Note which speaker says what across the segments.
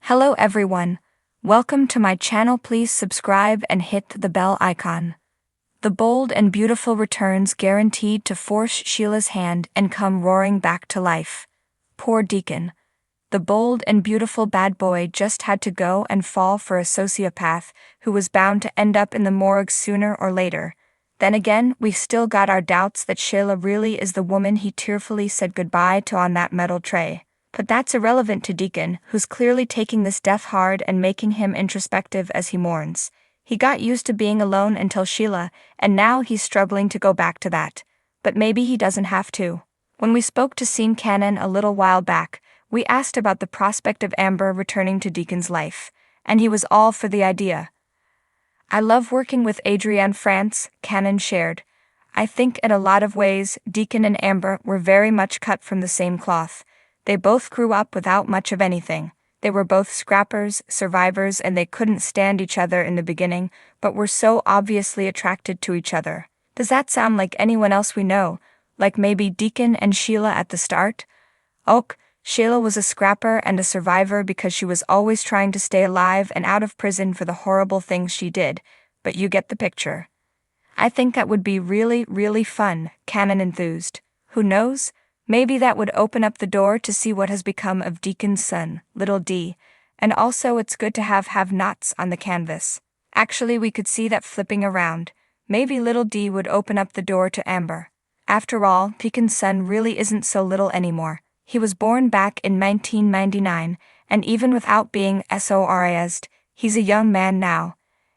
Speaker 1: Hello everyone. Welcome to my channel. Please subscribe and hit the bell icon. The bold and beautiful returns guaranteed to force Sheila's hand and come roaring back to life. Poor Deacon. The bold and beautiful bad boy just had to go and fall for a sociopath who was bound to end up in the morgue sooner or later. Then again, we've still got our doubts that Sheila really is the woman he tearfully said goodbye to on that metal tray. But that's irrelevant to Deacon, who's clearly taking this death hard and making him introspective as he mourns. He got used to being alone until Sheila, and now he's struggling to go back to that. But maybe he doesn't have to. When we spoke to Scene Cannon a little while back, we asked about the prospect of Amber returning to Deacon's life, and he was all for the idea. "I love working with Adrienne France," Cannon shared. "I think in a lot of ways, Deacon and Amber were very much cut from the same cloth. They both grew up without much of anything. They were both scrappers, survivors, and they couldn't stand each other in the beginning, but were so obviously attracted to each other. Does that sound like anyone else we know? Like maybe Deacon and Sheila at the start?" "Och, Sheila was a scrapper and a survivor because she was always trying to stay alive and out of prison for the horrible things she did, but you get the picture." "I think that would be really, really fun," Cannon enthused. "Who knows? Maybe that would open up the door to see what has become of Deacon's son, Little D, and also it's good to have nots on the canvas. Actually, we could see that flipping around. Maybe Little D would open up the door to Amber. After all, Deacon's son really isn't so little anymore. He was born back in 1999, and even without being SORASed, he's a young man now.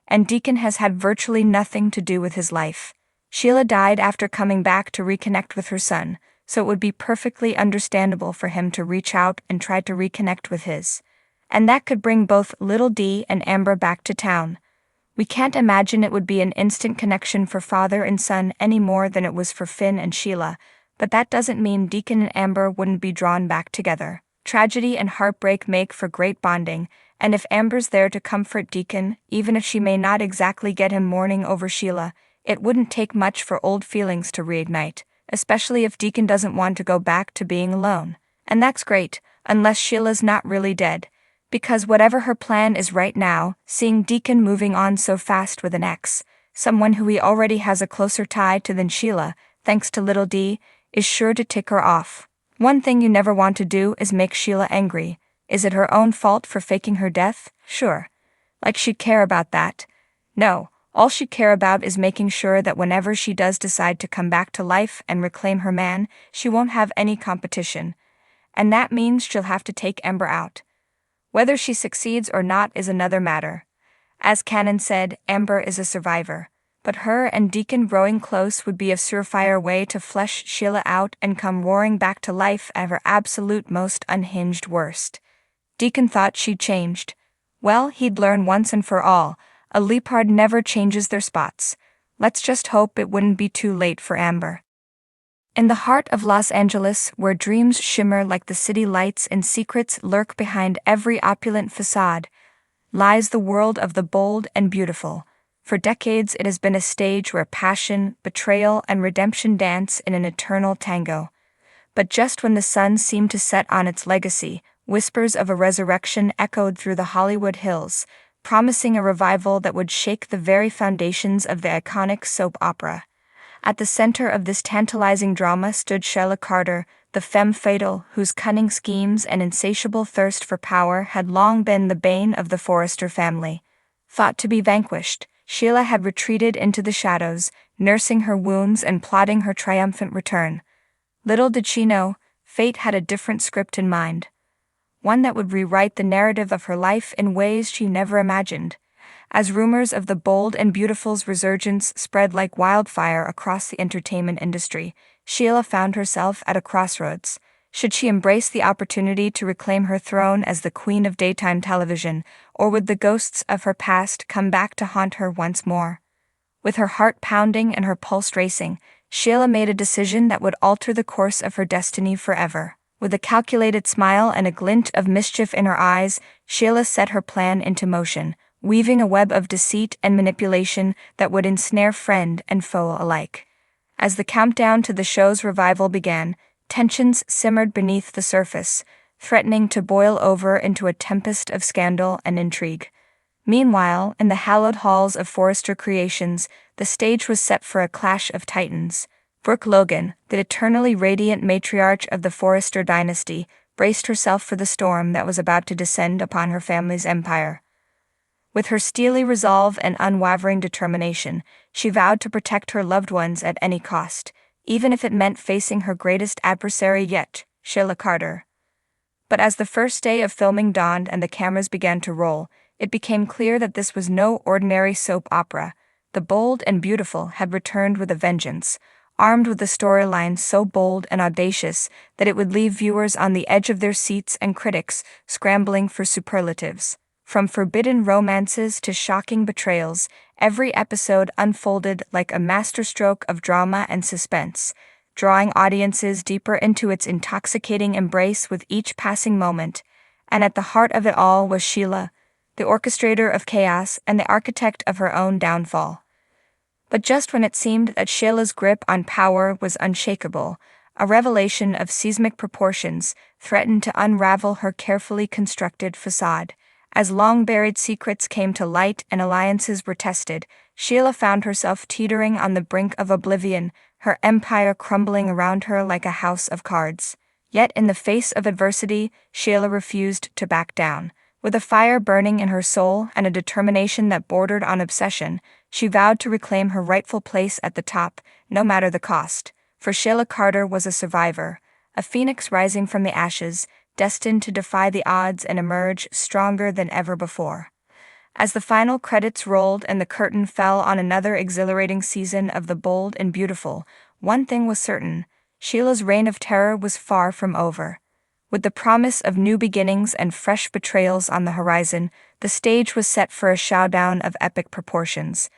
Speaker 1: And Deacon has had virtually nothing to do with his life. Sheila died after coming back to reconnect with her son, so it would be perfectly understandable for him to reach out and try to reconnect with his. And that could bring both Little D and Amber back to town. We can't imagine it would be an instant connection for father and son any more than it was for Finn and Sheila, but that doesn't mean Deacon and Amber wouldn't be drawn back together. Tragedy and heartbreak make for great bonding, and if Amber's there to comfort Deacon, even if she may not exactly get him mourning over Sheila, it wouldn't take much for old feelings to reignite, especially if Deacon doesn't want to go back to being alone. And that's great, unless Sheila's not really dead. Because whatever her plan is right now, seeing Deacon moving on so fast with an ex, someone who he already has a closer tie to than Sheila, thanks to Little D, is sure to tick her off. One thing you never want to do is make Sheila angry. Is it her own fault for faking her death? Sure. Like she'd care about that. No, all she'd care about is making sure that whenever she does decide to come back to life and reclaim her man, she won't have any competition. And that means she'll have to take Amber out. Whether she succeeds or not is another matter. As Cannon said, Amber is a survivor. But her and Deacon growing close would be a surefire way to flesh Sheila out and come roaring back to life at her absolute most unhinged worst. Deacon thought she'd changed. Well, he'd learn once and for all, a leopard never changes their spots. Let's just hope it wouldn't be too late for Amber. In the heart of Los Angeles, where dreams shimmer like the city lights and secrets lurk behind every opulent facade, lies the world of the bold and beautiful. For decades it has been a stage where passion, betrayal, and redemption dance in an eternal tango. But just when the sun seemed to set on its legacy, whispers of a resurrection echoed through the Hollywood hills, promising a revival that would shake the very foundations of the iconic soap opera. At the center of this tantalizing drama stood Sheila Carter, the femme fatale whose cunning schemes and insatiable thirst for power had long been the bane of the Forrester family. Thought to be vanquished, Sheila had retreated into the shadows, nursing her wounds and plotting her triumphant return. Little did she know, fate had a different script in mind. One that would rewrite the narrative of her life in ways she never imagined. As rumors of the bold and beautiful's resurgence spread like wildfire across the entertainment industry, Sheila found herself at a crossroads. Should she embrace the opportunity to reclaim her throne as the queen of daytime television, or would the ghosts of her past come back to haunt her once more? With her heart pounding and her pulse racing, Sheila made a decision that would alter the course of her destiny forever. With a calculated smile and a glint of mischief in her eyes, Sheila set her plan into motion, weaving a web of deceit and manipulation that would ensnare friend and foe alike. As the countdown to the show's revival began, tensions simmered beneath the surface. threatening to boil over into a tempest of scandal and intrigue. Meanwhile, in the hallowed halls of Forrester Creations, the stage was set for a clash of titans. Brooke Logan, the eternally radiant matriarch of the Forrester dynasty, braced herself for the storm that was about to descend upon her family's empire. With her steely resolve and unwavering determination, she vowed to protect her loved ones at any cost, even if it meant facing her greatest adversary yet, Sheila Carter. But as the first day of filming dawned and the cameras began to roll, it became clear that this was no ordinary soap opera. The Bold and Beautiful had returned with a vengeance, armed with a storyline so bold and audacious that it would leave viewers on the edge of their seats and critics scrambling for superlatives. From forbidden romances to shocking betrayals, every episode unfolded like a masterstroke of drama and suspense, drawing audiences deeper into its intoxicating embrace with each passing moment. And at the heart of it all was Sheila, the orchestrator of chaos and the architect of her own downfall. But just when it seemed that Sheila's grip on power was unshakable, a revelation of seismic proportions threatened to unravel her carefully constructed facade. As long-buried secrets came to light and alliances were tested, Sheila found herself teetering on the brink of oblivion, her empire crumbling around her like a house of cards. Yet in the face of adversity, Sheila refused to back down. With a fire burning in her soul and a determination that bordered on obsession, she vowed to reclaim her rightful place at the top, no matter the cost. For Sheila Carter was a survivor, a phoenix rising from the ashes, destined to defy the odds and emerge stronger than ever before. As the final credits rolled and the curtain fell on another exhilarating season of The Bold and Beautiful, one thing was certain: Sheila's reign of terror was far from over. With the promise of new beginnings and fresh betrayals on the horizon, the stage was set for a showdown of epic proportions,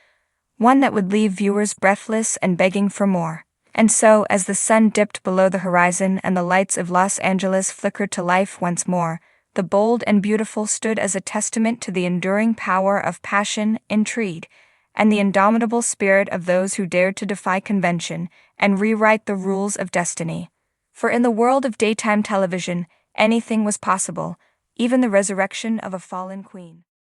Speaker 1: one that would leave viewers breathless and begging for more. And so, as the sun dipped below the horizon and the lights of Los Angeles flickered to life once more, The Bold and Beautiful stood as a testament to the enduring power of passion, intrigue, and the indomitable spirit of those who dared to defy convention and rewrite the rules of destiny. For in the world of daytime television, anything was possible, even the resurrection of a fallen queen.